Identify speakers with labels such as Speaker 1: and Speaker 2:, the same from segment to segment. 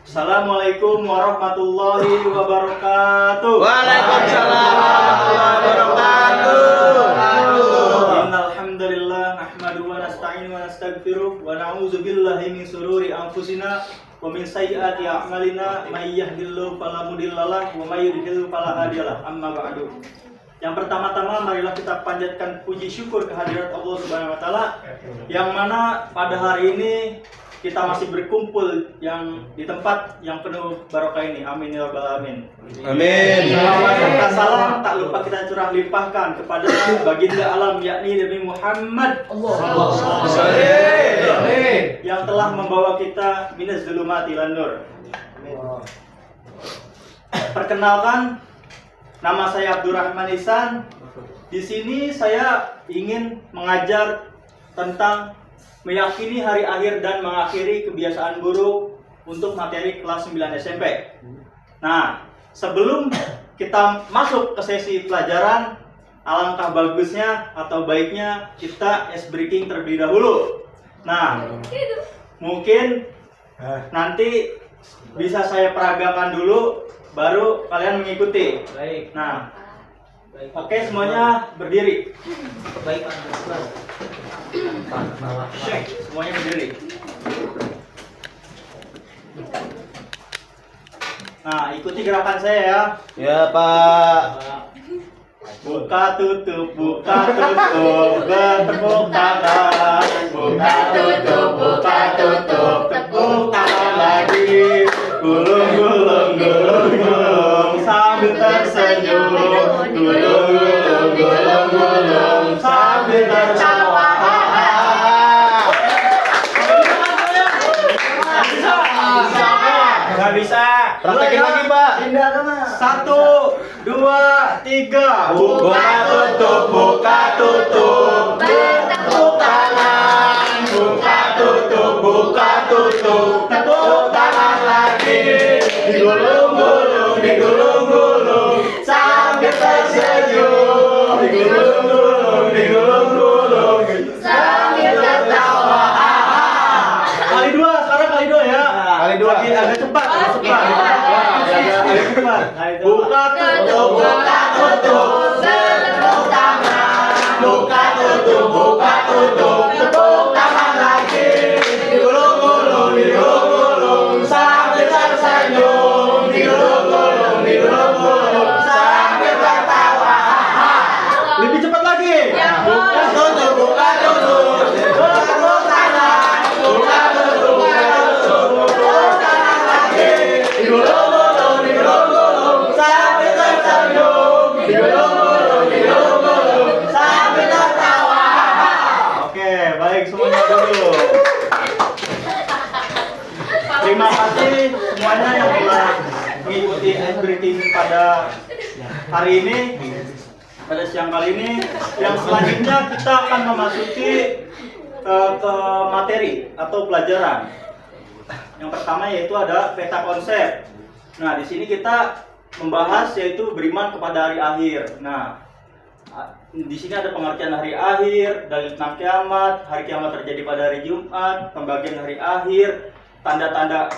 Speaker 1: Assalamualaikum warahmatullahi wabarakatuh.
Speaker 2: Waalaikumsalam warahmatullahi wabarakatuh.
Speaker 1: Innal hamdalillah nahmaduhu wa nasta'inu wa nastaghfiruh wa na'udzu billahi min shururi anfusina wa min sayyiati a'malina may yahdihillahu fala mudhillalah wa may yudhlil fala hadiyalah. Amma ba'du. Yang pertama-tama marilah kita panjatkan puji syukur kehadirat Allah Subhanahu wa taala yang mana pada hari ini kita masih berkumpul yang di tempat yang penuh barokah ini. Amin ya rabbal alamin.
Speaker 2: Amin.
Speaker 1: Salawat serta salam tak lupa kita curah limpahkan kepada baginda alam yakni Nabi Muhammad yang telah membawa kita minaz zulumati ilan nur. Perkenalkan, nama saya Abdurrahman Ihsan. Di sini saya ingin mengajar tentang meyakini hari akhir dan mengakhiri kebiasaan buruk untuk materi kelas 9 SMP. Nah, sebelum kita masuk ke sesi pelajaran, alangkah bagusnya atau baiknya kita ice breaking terlebih dahulu. Nah, mungkin nanti bisa saya peragakan dulu, baru kalian mengikuti.
Speaker 3: Baik.
Speaker 1: Nah, oke, semuanya berdiri.
Speaker 3: Baik,
Speaker 1: Semuanya berdiri. Nah, ikuti gerakan saya ya.
Speaker 2: Ya Pak.
Speaker 1: Buka tutup, bertepuk tangan. Buka tutup, tepuk tangan lagi. Gulung, gulung, gulung, gulung, sambil tersenyum. Gulung, gulung, gulung, gulung, sambil tertawa. Nggak bisa.
Speaker 2: Praktekin lagi Pak.
Speaker 1: 1, 2, 3.
Speaker 2: Buka tutup,
Speaker 1: bertepuk tangan. Buka tutup, tepuk tangan lagi. Digulung-gulung, digulung-gulung, sambil tersenyum. Digulung-gulung, digulung-gulung, sambil tertawa. Kali dua, sekarang kali dua ya.
Speaker 2: Kali dua.
Speaker 1: Agak cepat, agak cepat. Agak cepat. Buka tutup, bertepuk tangan. Buka tutup, tepuk tangan lagi. Digulung-gulung, digulung-gulung, sambil tersenyum. Digulung-gulung, digulung-gulung, sambil tertawa. Lebih cepat lagi. Buka tutup, bertepuk tangan. Buka tutup, tepuk tangan lagi. Digulung-gulung, digulung-gulung, sambil tersenyum. Digulung-gulung, digulung-gulung, sambil tertawa. Oke, baik, semuanya dulu. Terima kasih semuanya yang telah mengikuti ice breaking pada hari ini, pada siang kali ini. Yang selanjutnya kita akan memasuki ke materi atau pelajaran. Yang pertama yaitu ada peta konsep. Nah, di sini kita membahas yaitu beriman kepada hari akhir. Nah, di sini ada pengertian hari akhir, dalil tentang kiamat, hari kiamat terjadi pada hari Jumat, pembagian hari akhir, tanda-tanda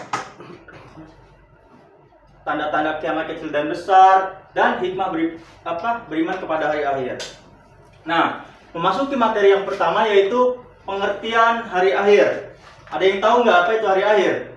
Speaker 1: kiamat kecil dan besar, dan hikmah beriman kepada hari akhir. Nah, memasuki materi yang pertama yaitu pengertian hari akhir. Ada yang tahu nggak apa itu hari akhir?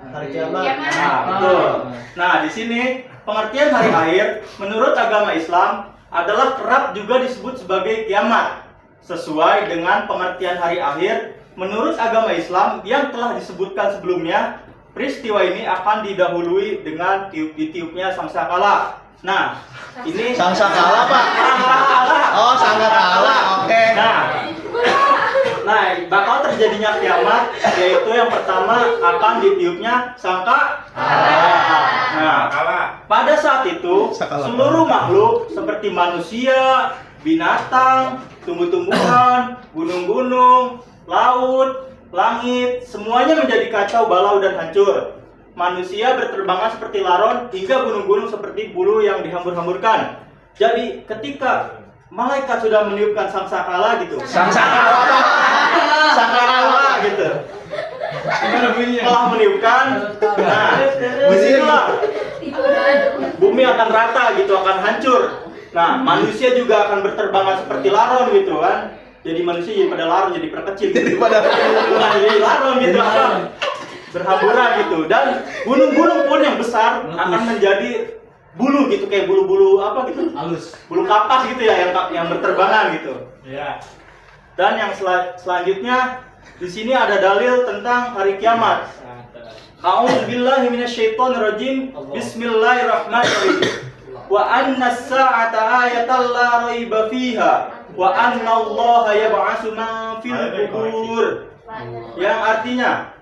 Speaker 3: Hari kiamat.
Speaker 1: Nah, betul. Nah, di sini pengertian hari akhir menurut agama Islam adalah kerap juga disebut sebagai kiamat. Sesuai dengan pengertian hari akhir menurut agama Islam yang telah disebutkan sebelumnya, peristiwa ini akan didahului dengan ditiupnya sangkakala. Nah, ini
Speaker 2: Sangkakala Pak.
Speaker 1: sangkakala.
Speaker 2: Oh, sangkakala. Oke.
Speaker 1: Nah, bakal terjadinya kiamat yaitu yang pertama akan ditiupnya sangkakala. Nah, pada saat itu seluruh makhluk seperti manusia, binatang, tumbuh-tumbuhan, gunung-gunung, laut, langit, semuanya menjadi kacau balau dan hancur. Manusia berterbangan seperti laron hingga gunung-gunung seperti bulu yang dihambur-hamburkan. Jadi ketika malaikat sudah meniupkan sangkakala gitu.
Speaker 2: Sangkakala.
Speaker 1: Sangkakala gitu. telah meniupkan. Nah, disinilah bumi akan rata gitu, akan hancur. Nah, manusia juga akan berterbangan seperti laron gitu kan. Jadi manusia jadi pada laron, jadi perkecil gitu. Jadi laron gitu, akan berhamburan gitu. Dan gunung-gunung pun yang besar akan menjadi bulu gitu, kayak bulu-bulu apa gitu?
Speaker 3: Halus.
Speaker 1: Bulu kapas gitu ya, yang berterbangan gitu.
Speaker 3: Iya.
Speaker 1: Dan yang selanjutnya di sini ada dalil tentang hari kiamat. A'udzubillahi minasyaitonirrajim. Bismillahirrahmanirrahim. Wa anna as-sa'ata ayatan la raiba fiha wa anna Allaha yab'atsu man fil qubur. Yang artinya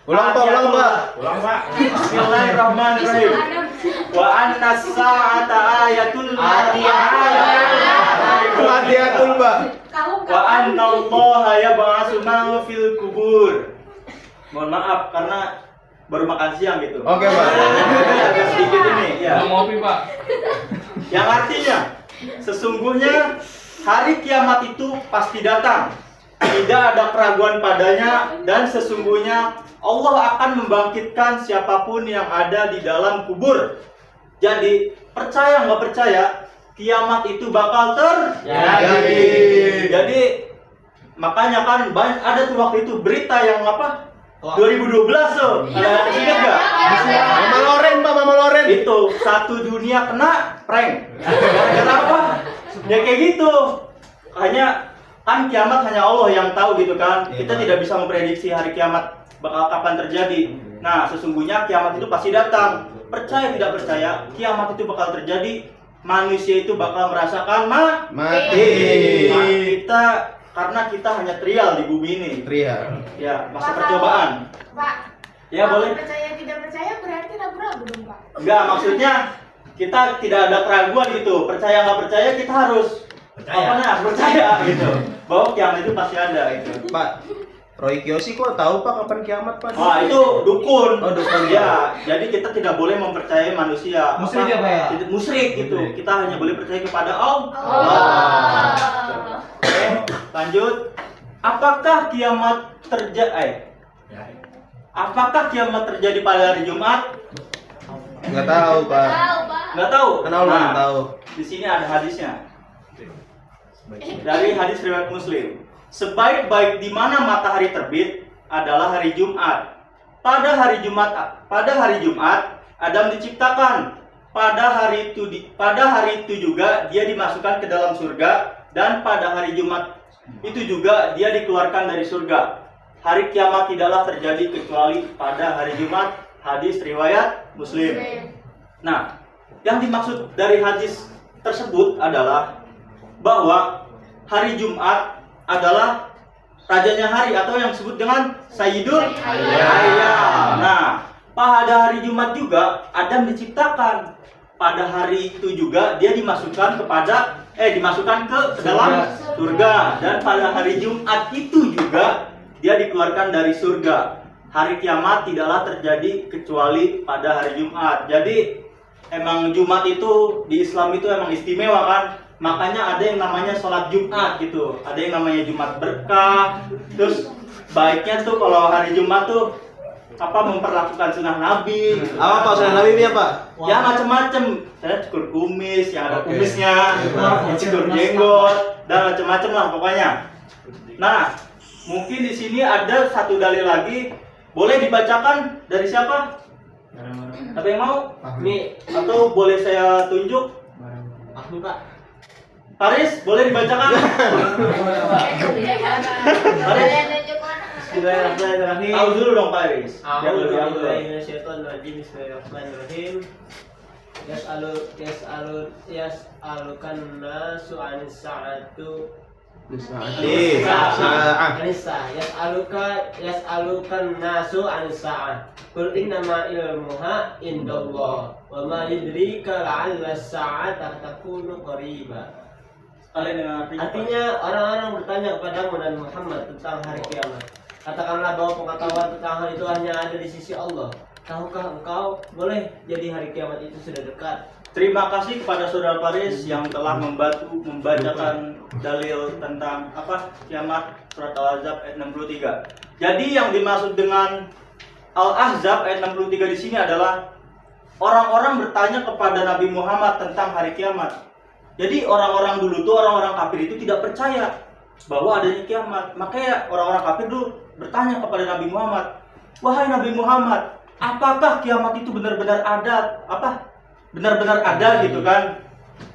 Speaker 2: Ulang Pak.
Speaker 1: Bismillahirrahmanirrahim. Wa anna as-sa'ata ayatul
Speaker 2: Hadiatul Pak.
Speaker 1: wa anna Allaha yab'atsu man fil qubur. Mohon maaf karena baru makan siang gitu.
Speaker 2: Oke, Pak.
Speaker 1: Agak sedikit ini ya.
Speaker 4: Ngopi, Pak.
Speaker 1: Yang artinya sesungguhnya hari kiamat itu pasti datang. Tidak ada keraguan padanya dan sesungguhnya Allah akan membangkitkan siapapun yang ada di dalam kubur. Jadi percaya nggak percaya kiamat itu bakal terjadi. Jadi makanya kan banyak ada tuh waktu itu berita yang apa? 2012 tuh. Ada ingat nggak?
Speaker 2: Mama Loren, Pak, Mama Loren.
Speaker 1: Itu satu dunia kena prank. Gara-gara apa? Ya kayak gitu. Hanya kan kiamat hanya Allah yang tahu gitu kan. Kita tidak bisa memprediksi hari kiamat bakal kapan terjadi. Nah, sesungguhnya kiamat itu pasti datang. Percaya tidak percaya, kiamat itu bakal terjadi. Manusia itu bakal merasakan
Speaker 2: Mati.
Speaker 1: Kita karena kita hanya trial di bumi ini.
Speaker 2: Trial.
Speaker 1: Ya, masa percobaan.
Speaker 5: Pak,
Speaker 1: Ya
Speaker 5: kalau
Speaker 1: boleh.
Speaker 5: percaya tidak percaya berarti ragu-ragu dong, Pak.
Speaker 1: Enggak, maksudnya kita tidak ada keraguan gitu. Percaya nggak percaya kita harus percaya gitu. Bahwa kiamat itu pasti ada gitu.
Speaker 2: Pak, Roy Kiyoshi kok tahu Pak kapan kiamat, Pak?
Speaker 1: Wah, itu dukun.
Speaker 2: Oh, dukun.
Speaker 1: Ya, jadi kita tidak boleh mempercayai manusia.
Speaker 3: Musyrik ya, Pak, ya?
Speaker 1: Tidak, musyrik gitu.
Speaker 2: Musyrik.
Speaker 1: Kita hanya boleh percaya kepada Allah.
Speaker 5: Oh.
Speaker 1: Oke, lanjut. Apakah kiamat terjadi? Apakah kiamat terjadi pada hari Jumat?
Speaker 2: Nggak tahu, Pak.
Speaker 5: Tahu, Pak.
Speaker 1: Nggak tahu.
Speaker 2: Kenapa nggak tahu?
Speaker 1: Di sini ada hadisnya. Dari hadis riwayat Muslim. Sebaik-baik di mana matahari terbit adalah hari Jumat. Pada hari Jumat Adam diciptakan. Pada hari itu juga dia dimasukkan ke dalam surga dan pada hari Jumat itu juga dia dikeluarkan dari surga. Hari kiamat tidaklah terjadi kecuali pada hari Jumat. Hadis riwayat Muslim. Nah, yang dimaksud dari hadis tersebut adalah bahwa hari Jumat adalah rajanya hari atau yang disebut dengan Sayyidul Ayyam. Nah, pada hari Jumat juga Adam diciptakan. Pada hari itu juga dia dimasukkan ke dalam surga dan pada hari Jumat itu juga dia dikeluarkan dari surga. Hari kiamat tidaklah terjadi kecuali pada hari Jumat. Jadi emang Jumat itu di Islam itu emang istimewa kan. Makanya ada yang namanya sholat Jumat gitu. Ada yang namanya Jumat berkah. Terus baiknya tuh kalau hari Jumat tuh memperlakukan sunnah Nabi.
Speaker 2: Apa Pak sunnah Nabi ya, Pak?
Speaker 1: Ya macam-macam. Saya cukur kumis, yang ada
Speaker 2: Oke.
Speaker 1: kumisnya, yang cukur jenggot, dan macam-macam lah pokoknya. Nah, mungkin di sini ada satu dalil lagi. Boleh dibacakan dari siapa? Ada yang mau? Nih, atau boleh saya tunjuk?
Speaker 3: Aku, Pak.
Speaker 1: Paris, boleh dibacakan?
Speaker 3: Bismillahirrahmanirrahim.
Speaker 1: Tahu dulu dong Paris. Dia lebih
Speaker 3: A'udzu
Speaker 1: afdal.
Speaker 3: billahi minasyaitonir rajim. Bismillahirrahmanirrahim. Yas'alukan nasu 'anis sa'atu Yas'alukan nasu 'anis sa'ah. Qul innama ilmuha indallah wa ma yudrika la'alla as-sa'ata takunu qariba.
Speaker 1: Kalian dengan
Speaker 3: Artinya orang-orang bertanya kepadamu dan Muhammad tentang hari kiamat. Katakanlah bahwa pengetahuan tentang hal itu hanya ada di sisi Allah. Tahukah engkau boleh jadi hari kiamat itu sudah dekat?
Speaker 1: Terima kasih kepada Saudara Faris yang telah membantu membacakan dalil tentang kiamat surat Al-Ahzab ayat 63. Jadi yang dimaksud dengan Al-Ahzab ayat 63 di sini adalah orang-orang bertanya kepada Nabi Muhammad tentang hari kiamat. Jadi orang-orang dulu tuh, orang-orang kafir itu tidak percaya bahwa adanya kiamat. Makanya orang-orang kafir dulu bertanya kepada Nabi Muhammad, "Wahai Nabi Muhammad, apakah kiamat itu benar-benar ada? Benar-benar ada gitu kan?"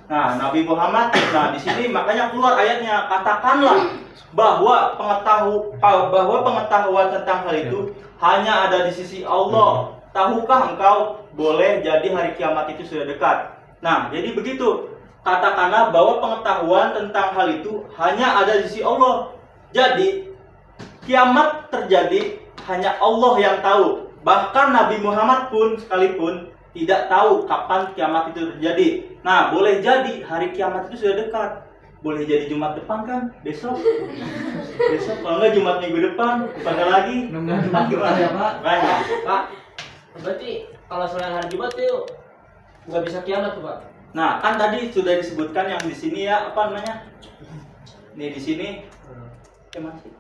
Speaker 1: Nah, Nabi Muhammad, di sini makanya keluar ayatnya, katakanlah bahwa pengetahuan tentang hal itu hanya ada di sisi Allah. Tahukah engkau boleh jadi hari kiamat itu sudah dekat? Nah, jadi begitu. Katakanlah bahwa pengetahuan tentang hal itu hanya ada di sisi Allah. Jadi kiamat terjadi hanya Allah yang tahu. Bahkan Nabi Muhammad pun sekalipun tidak tahu kapan kiamat itu terjadi. Nah, boleh jadi hari kiamat itu sudah dekat. Boleh jadi Jumat depan kan? Besok. Kalau enggak Jumat minggu depan, bukan lagi.
Speaker 4: Jumat gimana ya, Pak?
Speaker 1: Banyak.
Speaker 3: Pak, berarti kalau selain hari Jumat tuh nggak bisa kiamat tuh, Pak?
Speaker 1: Nah, kan tadi sudah disebutkan yang di sini ya, apa namanya? Nih di sini. Masih.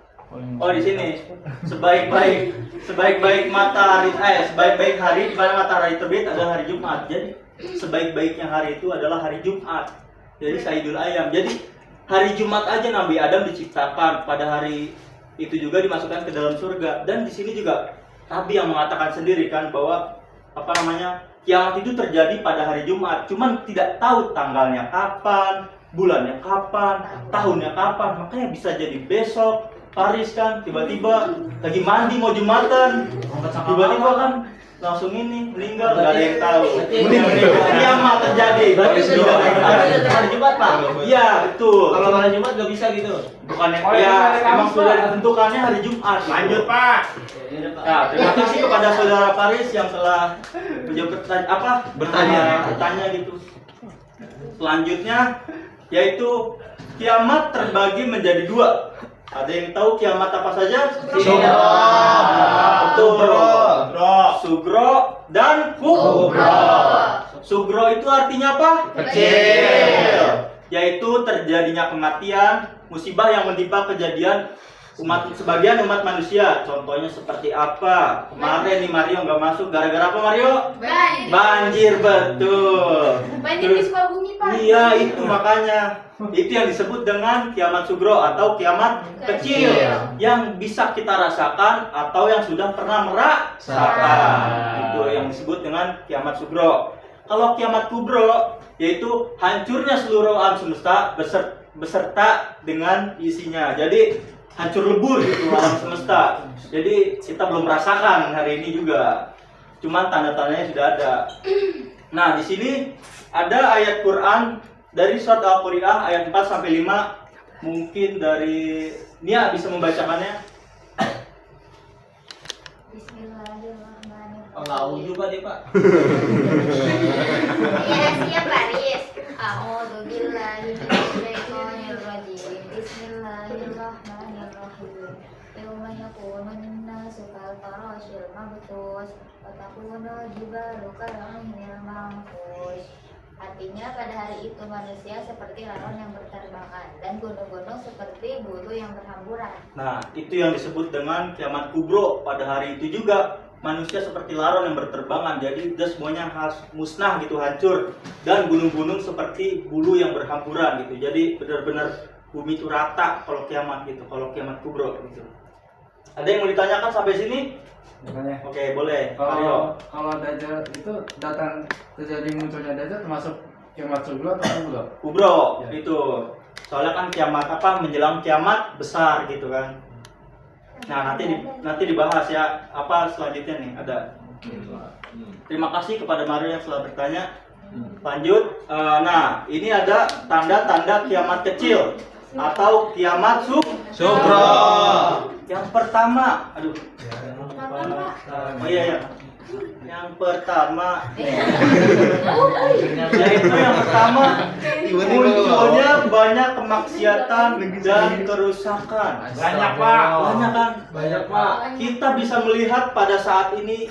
Speaker 1: Oh, di sini. Sebaik-baik matahari, sebaik-baik hari di mana matahari terbit adalah hari Jumat. Jadi sebaik-baiknya hari itu adalah hari Jumat. Jadi Sayyidul Ayyam. Jadi hari Jumat aja Nabi Adam diciptakan, pada hari itu juga dimasukkan ke dalam surga. Dan di sini juga Nabi yang mengatakan sendiri kan bahwa kiamat itu terjadi pada hari Jumat. Cuman tidak tahu tanggalnya kapan, bulannya kapan, tahunnya kapan. Makanya bisa jadi besok. Faris kan tiba-tiba lagi mandi mau Jumatan, tiba-tiba kan langsung ini meninggal, nggak ada yang tahu. Kiamat terjadi.
Speaker 3: Hari Jumat, Pak?
Speaker 1: Iya, betul.
Speaker 3: Kalau hari Jumat nggak bisa gitu?
Speaker 1: Bukannya emang sudah ditentukannya hari Jumat. Lanjut, Pak. Nah, terima kasih kepada Saudara Faris yang telah bertanya gitu. Selanjutnya yaitu kiamat terbagi menjadi dua. Ada yang tahu kiamat apa saja? Sugro dan kubro. Sugro itu artinya apa? Kecil. Yaitu terjadinya kematian, musibah yang menimpa kejadian sebagian umat manusia. Contohnya seperti apa? Kemarin nih Mario nggak masuk gara-gara apa, Mario? Banjir, betul.
Speaker 5: Banjir di Sukabumi, Pak.
Speaker 1: Iya, itu makanya. Itu yang disebut dengan kiamat sugro atau kiamat kecil yang bisa kita rasakan atau yang sudah pernah merasakan. Itu yang disebut dengan kiamat sugro. Kalau kiamat kubro yaitu hancurnya seluruh alam semesta beserta dengan isinya. Jadi hancur lebur gitu alam semesta. Jadi kita belum merasakan hari ini juga. Cuman tanda-tandanya sudah ada. Nah, di sini ada ayat Quran dari surat Al-Qari'ah ayat 4 sampai 5. Mungkin dari Nia bisa membacakannya.
Speaker 5: Bismillahirrahmanirrahim.
Speaker 3: Enggak juga deh, Pak.
Speaker 5: Ya, siap, Faris. A'udzu billahi minasyaitonir rajim. Bismillahirrahmanirrahim. Yauma yakunun nasu kal farashil mabthus wa takunul jibalu kal 'ainil manfush. Artinya pada hari itu manusia seperti laron yang berterbangan dan gunung-gunung seperti bulu yang berhamburan.
Speaker 1: Nah, itu yang disebut dengan kiamat kubro. Pada hari itu juga manusia seperti laron yang berterbangan. Jadi udah semuanya musnah gitu, hancur. Dan gunung-gunung seperti bulu yang berhamburan gitu. Jadi benar-benar bumi itu rata kalau kiamat gitu, kalau kiamat kubro gitu. Ada yang mau ditanyakan sampai sini?
Speaker 4: Makanya.
Speaker 1: Oke, boleh.
Speaker 4: Kalau Dajjal itu datang terjadi munculnya Dajjal termasuk kiamat sugro atau kubro?
Speaker 1: Kubro
Speaker 4: Ya.
Speaker 1: itu. Soalnya kan kiamat menjelang kiamat besar gitu kan. Nah, nanti dibahas ya selanjutnya nih ada. Terima kasih kepada Mario yang telah bertanya. Lanjut. Nah, ini ada tanda-tanda kiamat kecil atau kiamat sugro. Yang pertama, oh iya. Yang pertama, yaitu yang pertama munculnya banyak kemaksiatan dan kerusakan.
Speaker 3: Banyak, Pak.
Speaker 1: Banyak kan?
Speaker 3: Banyak, Pak.
Speaker 1: Kita bisa melihat pada saat ini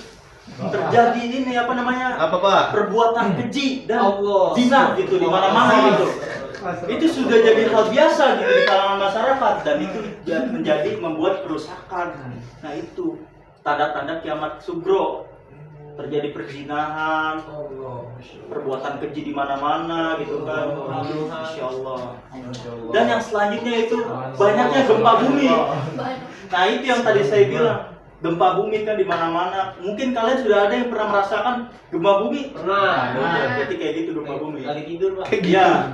Speaker 1: terjadi ini apa namanya?
Speaker 2: Apa Pak?
Speaker 1: Perbuatan keji dan
Speaker 3: Allah.
Speaker 1: zina gitu di mana-mana gitu. Itu sudah jadi hal biasa gitu di kalangan masyarakat dan itu menjadi membuat kerusakan. Nah itu tanda-tanda kiamat sugro. Terjadi perzinahan, perbuatan keji di mana-mana gitu kan. Insya Allah. Dan yang selanjutnya itu banyaknya gempa bumi. Nah itu yang tadi saya bilang, gempa bumi kan di mana-mana. Mungkin kalian sudah ada yang pernah merasakan gempa bumi?
Speaker 3: Pernah.
Speaker 1: Nah, jadi kayak gitu gempa bumi.
Speaker 3: Lagi tidur, Pak.
Speaker 1: Iya.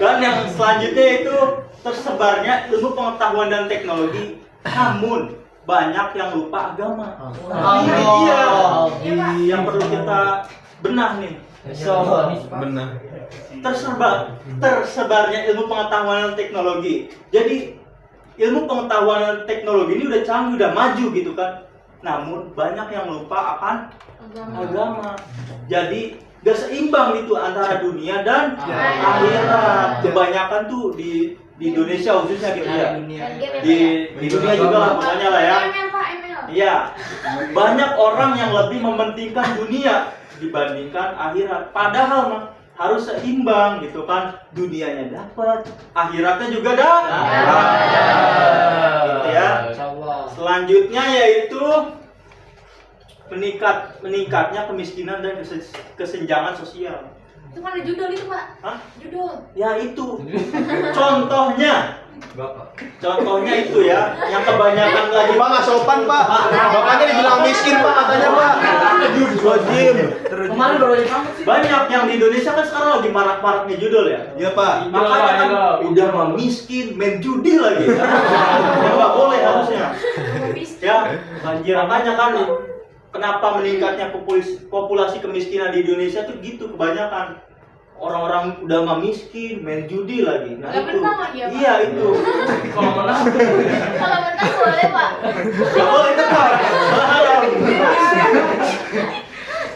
Speaker 1: Dan yang selanjutnya itu tersebarnya ilmu pengetahuan dan teknologi, namun banyak yang lupa agama. Ini dia yang perlu kita benah nih.
Speaker 2: Benar.
Speaker 1: Tersebarnya ilmu pengetahuan dan teknologi. Jadi ilmu pengetahuan dan teknologi ini udah canggih, udah maju gitu kan. Namun banyak yang lupa akan agama. Jadi gak seimbang itu antara dunia dan akhirat. Kebanyakan tuh di Indonesia khususnya gitu ya. Di dunia juga lah pokoknya lah ya. Iya. Banyak orang yang lebih mementingkan dunia dibandingkan akhirat. Padahal mah harus seimbang gitu kan. Dunianya dapat, akhiratnya juga dapat. Gitu ya. Selanjutnya yaitu meningkatnya kemiskinan dan kesenjangan sosial.
Speaker 5: Itu kan ada judul itu, Pak.
Speaker 1: Hah?
Speaker 5: Judul.
Speaker 1: Ya itu. Contohnya itu ya, yang kebanyakan lagi
Speaker 2: Pak nggak sopan Pak. Bapaknya dibilang miskin Pak katanya Pak. Wajib.
Speaker 4: Kemarin baru aja kamu sih.
Speaker 1: banyak yang di Indonesia kan sekarang lagi marak-maraknya judul ya.
Speaker 2: Iya Pak.
Speaker 1: Makanya kan udah mah miskin, main judi lagi. Ya nggak boleh harusnya. Ya, makanya kan kenapa meningkatnya populasi kemiskinan di Indonesia tuh gitu kebanyakan. Orang-orang udah mah miskin, main judi lagi. Nah
Speaker 5: Nggak
Speaker 1: itu.
Speaker 5: menang lagi ya, Pak?
Speaker 1: Iya itu.
Speaker 4: Kalau menang
Speaker 5: Kalau menang boleh, Pak.
Speaker 1: Gak boleh tekan. Haram.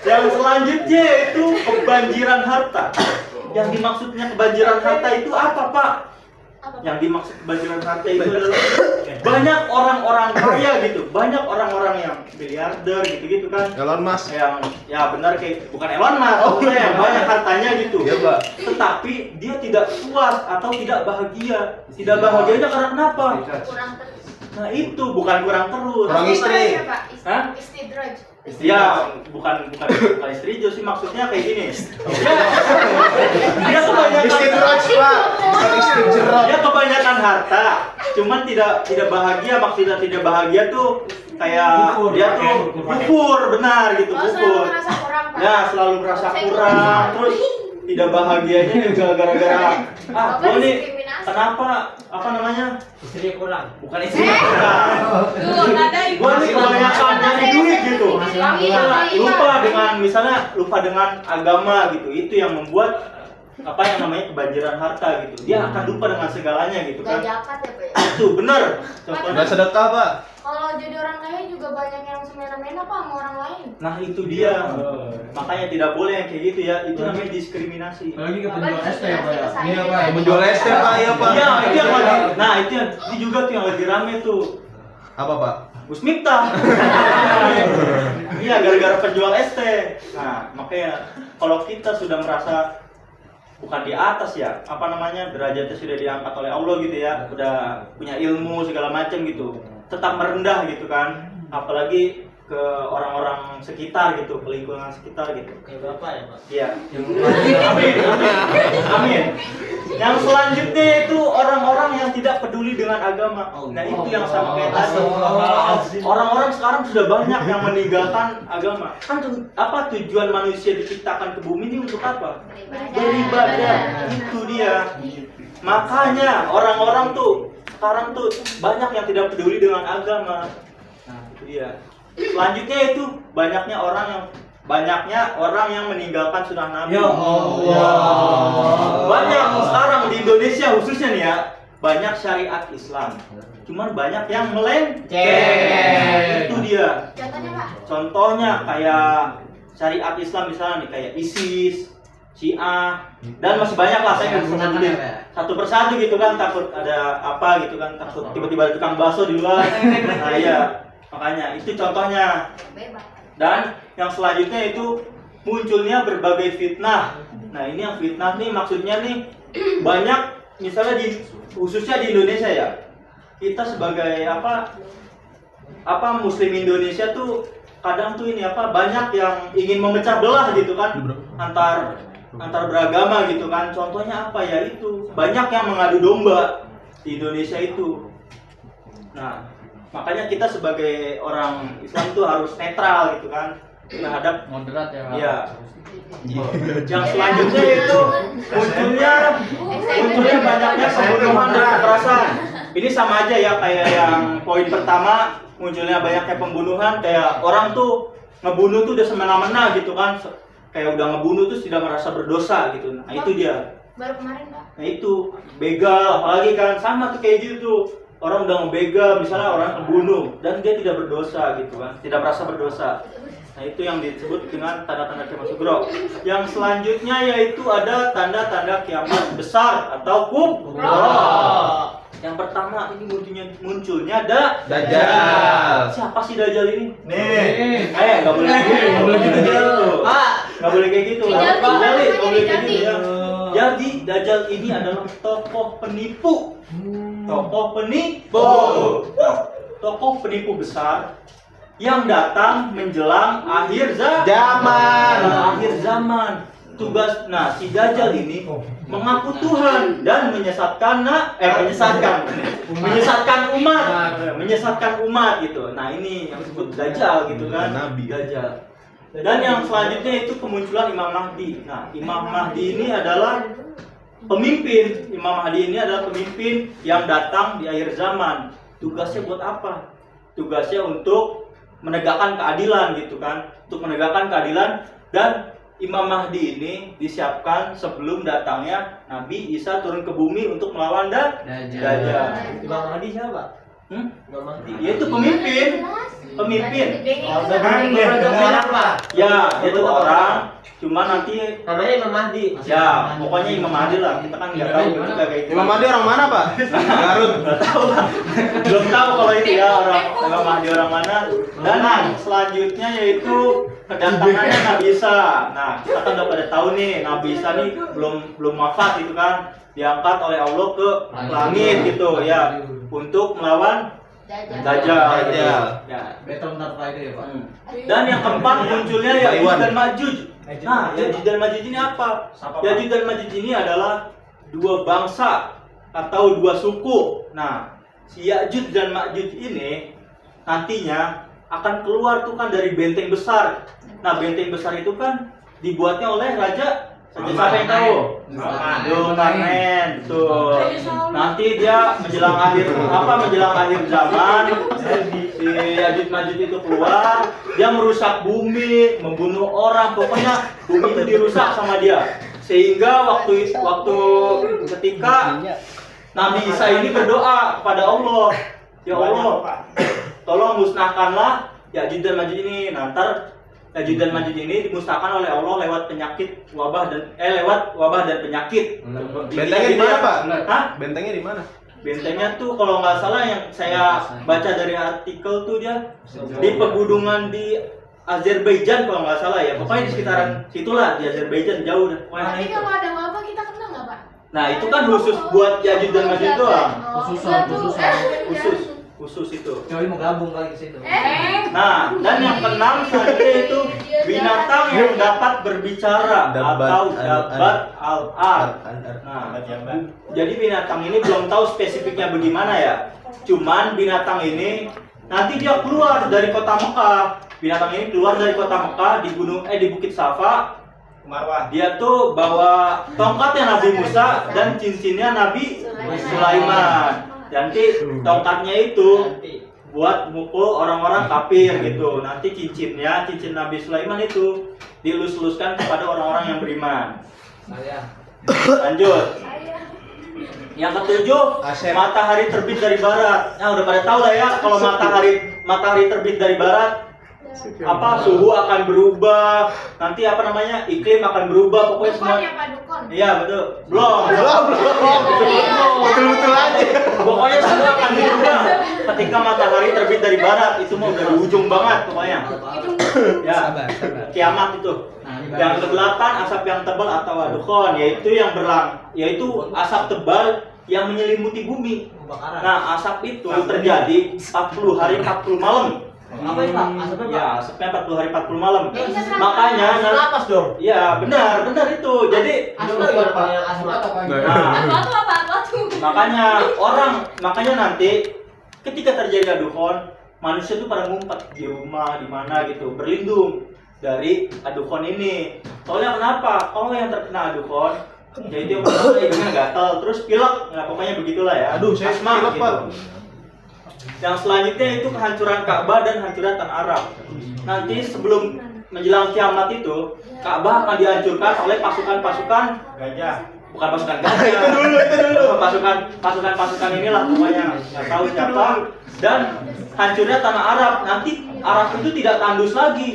Speaker 1: Yang selanjutnya itu kebanjiran harta. Yang dimaksudnya kebanjiran harta itu apa, Pak? Yang dimaksud kebanjiran harta itu adalah banyak orang-orang kaya gitu, banyak orang-orang yang miliarder gitu-gitu kan.
Speaker 2: Elon Musk.
Speaker 1: Yang ya benar kayak bukan Elon Musk, maksudnya yang banyak hartanya gitu.
Speaker 2: Iya Pak.
Speaker 1: Tetapi dia tidak puas atau tidak bahagia. Tidak bahagianya karena kenapa?
Speaker 5: Kurang terus.
Speaker 1: Nah itu bukan kurang terus.
Speaker 2: Kurang istri.
Speaker 5: Pak.
Speaker 1: Hah?
Speaker 5: Istidraj.
Speaker 1: Ya, bukan istri sih maksudnya kayak gini. Dia kebanyakan
Speaker 2: Istidraj Pak. Bukan istidraj.
Speaker 1: dia kebanyakan harta, cuman tidak bahagia. Maksudnya tidak bahagia tuh kayak dia tuh kufur, benar gitu,
Speaker 5: Oh, selalu
Speaker 1: kufur.
Speaker 5: merasa kurang, Pak.
Speaker 1: Ya, selalu merasa
Speaker 5: Saya
Speaker 1: kurang, terus tidak bahagianya juga gara-gara
Speaker 5: Bapak
Speaker 1: gua nih
Speaker 5: diskriminasi.
Speaker 1: kenapa apa namanya?
Speaker 3: Istri kurang.
Speaker 1: Bukan istri kurang.
Speaker 5: Tuh, nada ibu.
Speaker 1: Gua nih kebanyakan nyari duit gitu.
Speaker 5: Iya,
Speaker 1: Lupa dengan misalnya lupa dengan agama gitu. Itu yang membuat apa yang namanya kebanjiran harta gitu. Dia akan lupa dengan segalanya gitu
Speaker 5: Gak
Speaker 1: kan.
Speaker 5: jakat ya, Pak.
Speaker 1: Itu benar. Contohnya.
Speaker 2: Nggak sedekah Pak.
Speaker 5: Kalau jadi orang kaya juga banyak yang semena-mena, Pak, sama orang lain.
Speaker 1: Nah itu dia. Makanya tidak boleh yang kayak gitu ya. Itu namanya diskriminasi.
Speaker 4: lagi ke
Speaker 5: Bapak
Speaker 4: penjual ST ya Pak ya.
Speaker 5: diskriminasi
Speaker 4: Iya
Speaker 5: saya.
Speaker 4: Pak.
Speaker 2: Menjual ST Pak ya Pak.
Speaker 1: Iya, itu yang lagi. Nah itu juga tuh yang lagi rame tuh.
Speaker 2: Apa Pak?
Speaker 1: Gus Miftah. Iya, gara-gara penjual ST. Nah, makanya kalau kita sudah merasa bukan di atas ya, apa namanya, derajatnya sudah diangkat oleh Allah gitu ya, udah punya ilmu segala macam gitu, tetap merendah gitu kan, apalagi ke orang-orang sekitar gitu, ke lingkungan sekitar gitu.
Speaker 3: Kayak Bapak ya, Pak.
Speaker 1: Iya. Amin, amin, amin. Yang selanjutnya itu orang-orang yang tidak peduli dengan agama. Nah itu yang sama kayak tadi. Orang-orang sekarang sudah banyak yang meninggalkan agama. Kan apa tujuan manusia diciptakan ke bumi ini untuk apa? Beribadah. Itu dia. Makanya orang-orang tuh sekarang tuh banyak yang tidak peduli dengan agama. Nah itu dia. Selanjutnya itu banyaknya orang yang meninggalkan sunnah Nabi.
Speaker 4: Ya Allah.
Speaker 1: Banyak sekarang di Indonesia khususnya nih ya, banyak syariat Islam. Cuman banyak yang melenceng. Itu dia.
Speaker 5: Contohnya, Pak.
Speaker 1: Contohnya kayak syariat Islam misalnya nih kayak ISIS, Syiah, dan masih banyak lah, saya nggak bisa sebutin satu persatu gitu kan, takut ada apa gitu kan, takut tiba-tiba ada tukang bakso di luar. Nah iya, makanya itu contohnya.
Speaker 5: Bebas.
Speaker 1: Dan yang selanjutnya itu munculnya berbagai fitnah. Nah, ini yang fitnah nih maksudnya nih banyak, misalnya khususnya di Indonesia ya. Kita sebagai muslim Indonesia tuh kadang tuh ini banyak yang ingin memecah belah gitu kan antar beragama gitu kan. Contohnya apa ya, itu banyak yang mengadu domba di Indonesia itu. Nah, makanya kita sebagai orang Islam tuh harus netral gitu kan terhadap
Speaker 4: Moderat ya.
Speaker 1: ya. Yang selanjutnya itu munculnya banyaknya pembunuhan dan kekerasan. Ini sama aja ya kayak yang poin pertama, munculnya banyaknya pembunuhan, kayak orang tuh ngebunuh tuh udah semena-mena gitu kan, kayak udah ngebunuh tuh tidak merasa berdosa gitu. Nah itu dia.
Speaker 5: Baru kemarin Pak.
Speaker 1: Nah itu begal apalagi kan sama tuh kayak gitu tuh. Orang udah ngebegal, misalnya orang ngebunuh dan dia tidak berdosa gitu kan, tidak merasa berdosa. Nah itu yang disebut dengan tanda-tanda kiamat sugro. Yang selanjutnya yaitu ada tanda-tanda kiamat besar atau kubra. Yang pertama ini munculnya Dajjal. Siapa sih Dajjal ini?
Speaker 2: Nih.
Speaker 1: Nggak boleh gitu. Nggak boleh kayak gitu. Nggak boleh kayak gitu ya. Jadi Dajjal ini adalah tokoh penipu. Tokoh penipu besar yang datang menjelang akhir zaman. Si Dajjal ini mengaku Tuhan dan menyesatkan umat gitu. Nah ini yang disebut Dajjal gitu kan, Dajjal. Dan yang selanjutnya itu kemunculan Imam Mahdi. Nah, Imam Mahdi ini adalah pemimpin. Imam Mahdi ini adalah pemimpin yang datang di akhir zaman. Tugasnya buat apa? Tugasnya untuk menegakkan keadilan gitu kan, untuk menegakkan keadilan. Dan Imam Mahdi ini disiapkan sebelum datangnya Nabi Isa turun ke bumi untuk melawan Dajjal.
Speaker 3: Imam Mahdi siapa? Imam Mahdi.
Speaker 1: Yaitu pemimpin. Ya, itu orang. Cuma nanti
Speaker 3: Namanya Imam Mahdi.
Speaker 1: ya, pokoknya Imam Mahdi lah. Kita kan nggak tahu juga kayak gitu.
Speaker 2: Imam Mahdi orang mana, Pak? Garut.
Speaker 1: Nggak tahu lah. Belum tahu kalau itu ya orang Imam Mahdi orang mana. Dan yang selanjutnya yaitu kedatangannya Nabi Isa. Nah, kita kan udah pada tahu nih Nabi Isa nih belum wafat gitu kan. Diangkat oleh Allah ke langit gitu ya untuk melawan Dajjal. Ya.
Speaker 4: Betul tanpa itu ya Pak.
Speaker 1: Dan yang keempat munculnya Ya'juj dan Ma'juj. Nah, Ya'juj dan Ma'juj ini apa? Ya'juj dan Ma'juj ini adalah dua bangsa atau dua suku. Nah, si Ya'juj dan Ma'juj ini nantinya akan keluar tuh kan dari benteng besar. Nah, benteng besar itu kan dibuatnya oleh raja. Siapa yang tahu? Zulkarnain. Tuh. Nanti dia menjelang akhir zaman si Ya'juj Ma'juj itu keluar, dia merusak bumi, membunuh orang, pokoknya bumi itu dirusak sama dia. Sehingga waktu ketika Nabi Isa ini berdoa kepada Allah, ya Allah, tolong musnahkanlah Ya'juj dan Ma'juj ini. Nanti Ya'juj dan Ma'juj ini dimusnahkan oleh Allah lewat wabah dan penyakit.
Speaker 2: Bentengnya di mana, Pak?
Speaker 1: Hah?
Speaker 2: Bentengnya di mana?
Speaker 1: Bentengnya tuh kalau nggak salah yang saya baca dari artikel tuh dia di pegunungan di Azerbaijan kalau nggak salah ya. Pokoknya di sekitaran situlah, di Azerbaijan jauh dah.
Speaker 6: Tapi kalau ada wabah kita kena nggak Pak?
Speaker 1: Nah itu kan khusus buat Ya'juj dan Ma'juj doang. Khusus itu.
Speaker 4: Coy mau gabung kali ke situ.
Speaker 1: Nah, dan yang keenam selanjutnya itu binatang yang dapat berbicara atau dabat al-ar. Nah, jadi binatang ini belum tahu spesifiknya bagaimana ya. Cuman binatang ini nanti dia keluar dari kota Mekah. Binatang ini keluar dari kota Mekah di Bukit Safa. Dia tuh bawa tongkatnya Nabi Musa dan cincinnya Nabi Sulaiman. Nanti tongkatnya itu buat mukul orang-orang kafir gitu. Nanti cincin Nabi Sulaiman itu dilus-luskan kepada orang-orang yang beriman. Lanjut. Yang ketujuh, matahari terbit dari barat. Nah, udah pada tahu lah ya kalau matahari terbit dari barat, suhu akan berubah, nanti iklim akan berubah, pokoknya semua. Iya betul. Belum. Betul aja. Pokoknya semua akan berubah ketika matahari terbit dari barat, itu mau udah di ujung banget pokoknya. Ya, kiamat itu. Yang kedelapan asap yang tebal atau dukhon, yaitu asap tebal yang menyelimuti bumi. Nah, asap itu terjadi 40 hari 40 malam.
Speaker 3: Apa itu, Pak? Asapnya, Pak?
Speaker 1: Ya, asapnya 40 hari 40 malam.
Speaker 5: Jadi
Speaker 1: Makanya
Speaker 3: Napas dong.
Speaker 1: ya benar itu. Jadi
Speaker 3: Asma gimana, Pak? Yang asma.
Speaker 1: makanya nanti ketika terjadi adukhon, manusia tuh pada ngumpet di rumah di mana gitu, berlindung dari adukhon ini. Soalnya kenapa? Kalau yang terkena adukhon, jadi dia pertama hidungnya gatal, terus pilek, nah pokoknya begitulah ya.
Speaker 2: Aduh, saya
Speaker 1: Asma
Speaker 2: pilek,
Speaker 1: gitu.
Speaker 2: Pak.
Speaker 1: Yang selanjutnya itu kehancuran Ka'bah dan hancuran Tanah Arab. Nanti sebelum menjelang kiamat itu, Ka'bah akan dihancurkan oleh pasukan-pasukan
Speaker 2: Gajah.
Speaker 1: bukan pasukan gajah. itu dulu. Pasukan inilah pokoknya nggak tahu siapa. Dan hancurnya Tanah Arab. Nanti Arab itu tidak tandus lagi.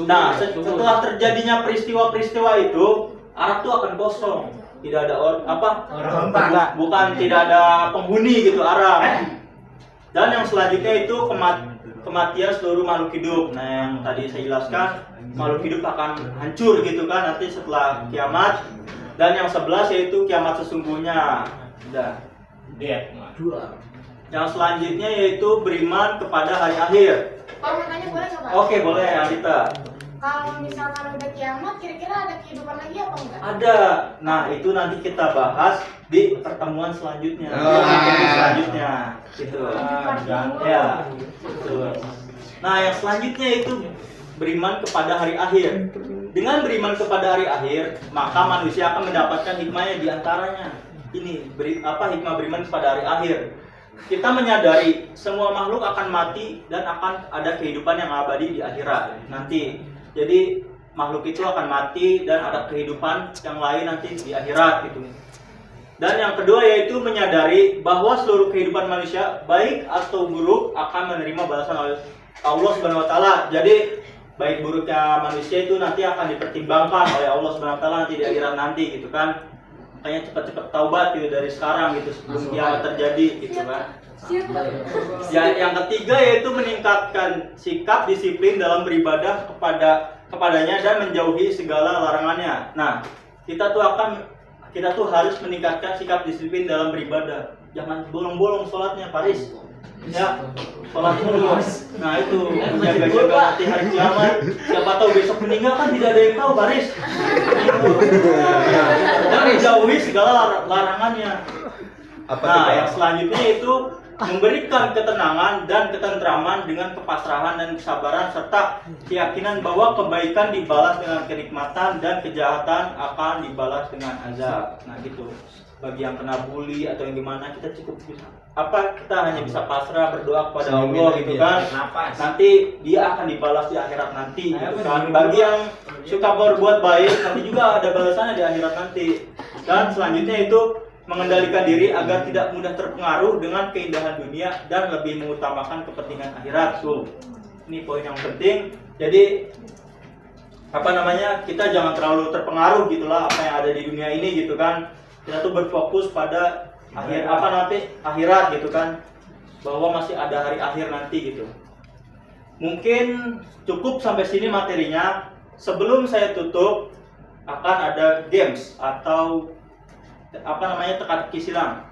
Speaker 1: Nah, setelah terjadinya peristiwa-peristiwa itu, Arab itu akan kosong. Tidak ada tidak ada penghuni gitu Arab. Dan yang selanjutnya itu kematian seluruh makhluk hidup. Nah, yang tadi saya jelaskan, makhluk hidup akan hancur gitu kan nanti setelah kiamat. Dan yang 11 yaitu kiamat sesungguhnya. Udah. Yang selanjutnya yaitu beriman kepada hari akhir.
Speaker 6: Pak, mau tanya boleh nggak, Pak?
Speaker 1: Oke, boleh Alita.
Speaker 6: Kalau misalkan udah kiamat, kira-kira ada kehidupan lagi apa enggak?
Speaker 1: Ada. Nah, itu nanti kita bahas di pertemuan selanjutnya. Gitu. Ya. Betul. Nah, yang selanjutnya itu beriman kepada hari akhir. Dengan beriman kepada hari akhir, maka manusia akan mendapatkan hikmahnya di antaranya. Ini hikmah beriman kepada hari akhir. Kita menyadari semua makhluk akan mati dan akan ada kehidupan yang abadi di akhirat nanti. Jadi makhluk itu akan mati dan ada kehidupan yang lain nanti di akhirat gitu. Dan yang kedua yaitu menyadari bahwa seluruh kehidupan manusia baik atau buruk akan menerima balasan oleh Allah Subhanahu wa taala. Jadi baik buruknya manusia itu nanti akan dipertimbangkan oleh Allah Subhanahu wa taala nanti di akhirat nanti gitu kan. Makanya cepat-cepat taubat gitu dari sekarang gitu sebelum kiamat terjadi gitu kan. Ya, yang ketiga yaitu meningkatkan sikap disiplin dalam beribadah kepadanya dan menjauhi segala larangannya. Nah, kita tuh harus meningkatkan sikap disiplin dalam beribadah. Jangan bolong-bolong sholatnya, Paris. Ya, sholat dulu. Nah, itu jaga-jaga nanti hari kiamat. Siapa tahu besok meninggal kan tidak ada yang tahu, Paris. Dan menjauhi segala larangannya. Nah, yang selanjutnya itu memberikan ketenangan dan ketentraman dengan kepasrahan dan kesabaran serta keyakinan bahwa kebaikan dibalas dengan kenikmatan dan kejahatan akan dibalas dengan azab. Nah gitu. Bagi yang kena bully atau yang gimana kita cukup bisa kita hanya bisa pasrah berdoa kepada Allah gitu kan. Nanti dia akan dibalas di akhirat nanti gitu kan. Bagi yang suka berbuat baik nanti juga ada balasannya di akhirat nanti. Dan selanjutnya itu mengendalikan diri agar tidak mudah terpengaruh dengan keindahan dunia dan lebih mengutamakan kepentingan akhirat. Tuh, ini poin yang penting. Jadi kita jangan terlalu terpengaruh gitulah apa yang ada di dunia ini gitu kan. Kita tuh berfokus pada akhirat gitu kan, bahwa masih ada hari akhir nanti gitu. Mungkin cukup sampai sini materinya. Sebelum saya tutup akan ada games atau teka-teki silang.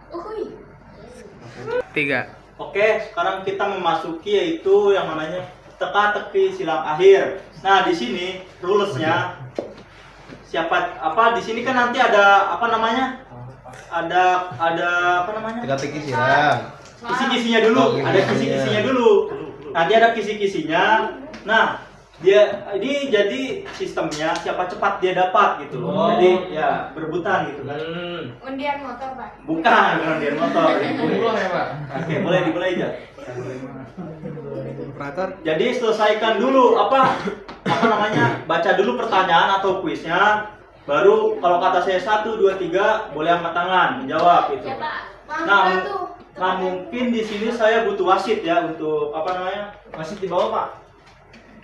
Speaker 4: 3.
Speaker 1: Oke, sekarang kita memasuki yaitu yang namanya teka-teki silang akhir. Nah, di sini rulesnya di sini kan nanti ada
Speaker 2: Teka-teki silang.
Speaker 1: kisi-kisinya dulu. Ada kisi-kisinya dulu. Nanti ada kisi-kisinya. Nah, ini jadi sistemnya siapa cepat dia dapat gitu loh. Jadi ya berebutan gitu kan.
Speaker 6: Undian motor, Pak.
Speaker 1: Bukan undian motor.
Speaker 4: Pulang ya, Pak.
Speaker 1: Oke, boleh dimulai aja.
Speaker 4: Operator.
Speaker 1: Jadi selesaikan dulu baca dulu pertanyaan atau kuisnya. Baru kalau kata saya 1, 2, 3 boleh angkat tangan menjawab gitu.
Speaker 6: Ya, Pak.
Speaker 1: Nah, mungkin di sini saya butuh wasit ya untuk
Speaker 3: Masih di bawah, Pak.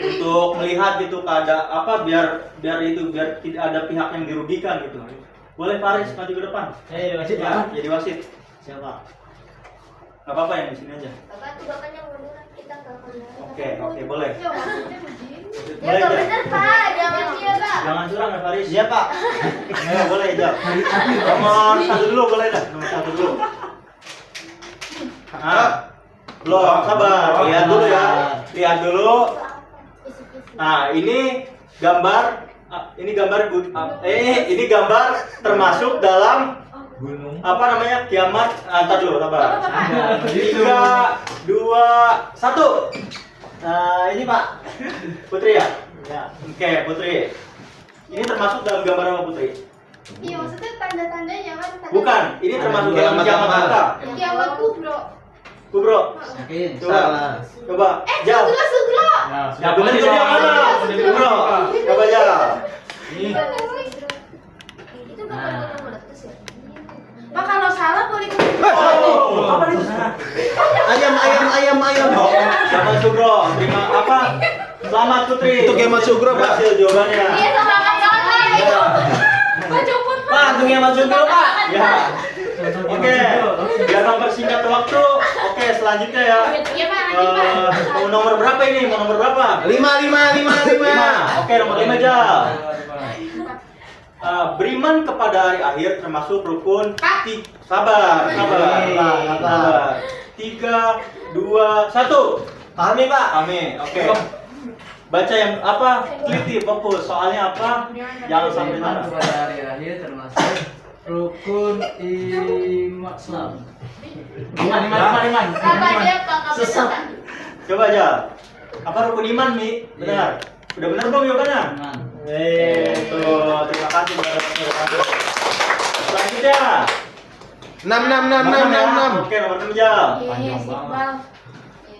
Speaker 1: Untuk melihat gitu biar tidak ada pihak yang dirugikan gitu. Boleh Faris maju ke depan.
Speaker 3: Saya jadi wasit,
Speaker 1: Ya,
Speaker 3: Pak.
Speaker 1: jadi wasit.
Speaker 3: Siapa?
Speaker 1: Nggak apa-apa yang di sini aja.
Speaker 5: Bapak tuh bapaknya munduran kita nggak benar.
Speaker 1: Oke, boleh.
Speaker 6: Ya maksudnya begini.
Speaker 5: Ya nggak benar Pak, jangan dia Pak.
Speaker 1: Jangan curang ya Faris.
Speaker 2: Iya Pak.
Speaker 1: Ayo boleh Jal. Nomor 1 dulu boleh dah. Nomor 1 dulu. Belum, sabar. Lihat dulu ya. Lihat dulu. Nah, ini gambar ini gambar termasuk dalam apa namanya kiamat. Ntar dulu, sabar. 3, 2, 1. Nah, ini Pak. Putri ya? Ya. Oke, Putri. Ini termasuk dalam gambar apa Putri?
Speaker 6: Iya maksudnya tanda-tandanya kan.
Speaker 1: Bukan, ini termasuk dalam kiamat apa?
Speaker 6: Kiamat kubro.
Speaker 1: Kubro.
Speaker 4: Yakin?
Speaker 2: Salah.
Speaker 1: Coba. Jal.
Speaker 6: Sugro.
Speaker 1: Ya benar jadi yang mana? Kubro. Coba Jal.
Speaker 5: Itu gambar gunung meletus ya.
Speaker 6: Pak kalau salah boleh
Speaker 1: Oh, apa itu?
Speaker 2: Ayam.
Speaker 1: Kiamat Sugro. Terima apa? Selamat Putri.
Speaker 2: Itu kiamat Sugro, Pak.
Speaker 1: Berhasil jawabannya.
Speaker 5: Iya sama kakak.
Speaker 1: Ya.
Speaker 6: Pak cepet Pak.
Speaker 1: Pak, itu kiamat Sugro, Pak. Ya. Oke. Biar mempersingkat waktu. Oke, selanjutnya ya.
Speaker 6: Iya Pak lanjut Pak.
Speaker 1: Mau nomor berapa ini? Mau nomor berapa?
Speaker 2: 5.
Speaker 1: Oke, nomor 5 aja. Beriman kepada hari akhir termasuk rukun. Sabar. 3, 2, 1.
Speaker 3: Pahami Pak.
Speaker 1: Amin. Oke. Baca yang apa? Teliti, fokus. Soalnya apa? Jangan sampai
Speaker 4: Beriman
Speaker 1: salah.
Speaker 4: kepada hari akhir termasuk rukun Islam. Iman.
Speaker 5: Apa dia Pak? Nggak benar, Pak.
Speaker 1: Coba aja. Apa rukun iman, Mi? Benar. Udah benar belum jawabannya?
Speaker 4: Iman.
Speaker 1: Tuh, terima kasih. Selanjutnya.
Speaker 2: 6.
Speaker 1: Oke, nomor 6 aja.
Speaker 6: Iya Iqbal.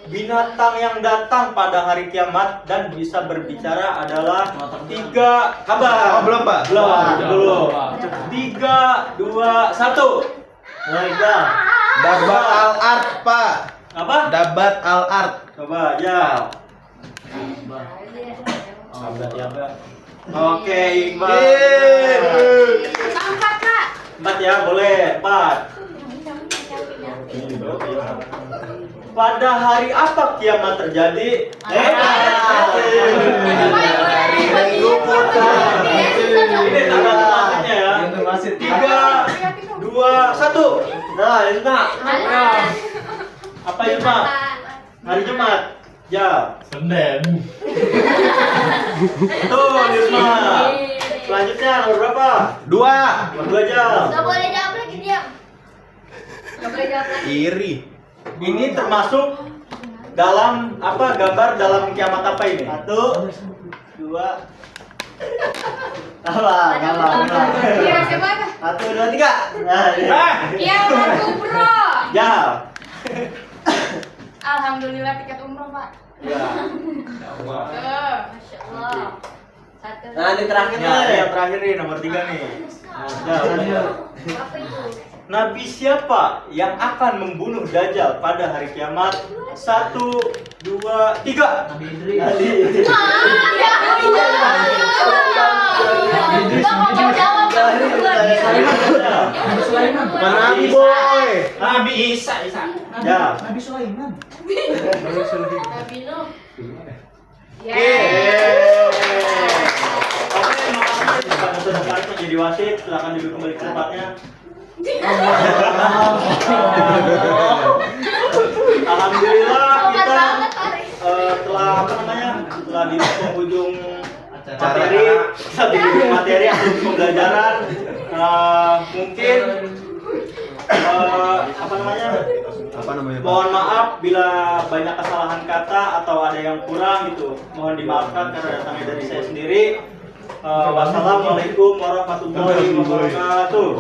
Speaker 1: Binatang yang datang pada hari kiamat dan bisa berbicara adalah 3 kabar.
Speaker 2: Oh, belum, Pak.
Speaker 1: Belum. 3, 2, 1. Baiklah.
Speaker 2: Dabat al-art, Pak.
Speaker 1: Apa?
Speaker 2: Dabat al-art.
Speaker 1: Coba ya. Oke, Iqbal.
Speaker 6: Empat Pak.
Speaker 1: 4 ya, boleh. 4. Pada hari apa kiamat terjadi? Ini tanda maksudnya ya. 3, 2, 1. Nah, itu nak. Apa itu nak? Hari Jumat. Ya.
Speaker 7: Senin.
Speaker 1: Tuh, Yusma. Selanjutnya nomor berapa?
Speaker 2: 2.
Speaker 1: Nomor 2 aja.
Speaker 5: Nggak boleh jawab lagi diam. Nggak boleh jawab lagi.
Speaker 2: Iri.
Speaker 1: Ini termasuk dalam apa gambar dalam kiamat apa ini? 1, 2.
Speaker 6: Iya siapa?
Speaker 1: 1, 2, 3. Nah,
Speaker 6: Iya kubro.
Speaker 1: ya.
Speaker 6: Alhamdulillah tiket umroh Pak.
Speaker 1: Ya.
Speaker 5: Masya Allah. Satu.
Speaker 3: Nah, di terakhir
Speaker 1: Ya, yang terakhir nih nomor 3 nih. Ya.
Speaker 5: Apa itu?
Speaker 1: Nabi siapa yang akan membunuh Dajjal pada hari kiamat? 1, 2, 3.
Speaker 4: Nabi Idris.
Speaker 2: Nabi boy.
Speaker 7: Nabi Isa.
Speaker 1: Ya.
Speaker 4: Nabi Sulaiman.
Speaker 6: Nabi Nuh.
Speaker 1: Oke, terima kasih sudah tertarik menjadi wasit. Silakan duduk kembali ke tempatnya. Alhamdulillah kita telah apa namanya telah di penghujung materi atau pembelajaran. Mungkin apa namanya mohon maaf bila banyak kesalahan kata atau ada yang kurang gitu, mohon dimaafkan karena datangnya dari saya sendiri. Wassalamualaikum warahmatullahi wabarakatuh.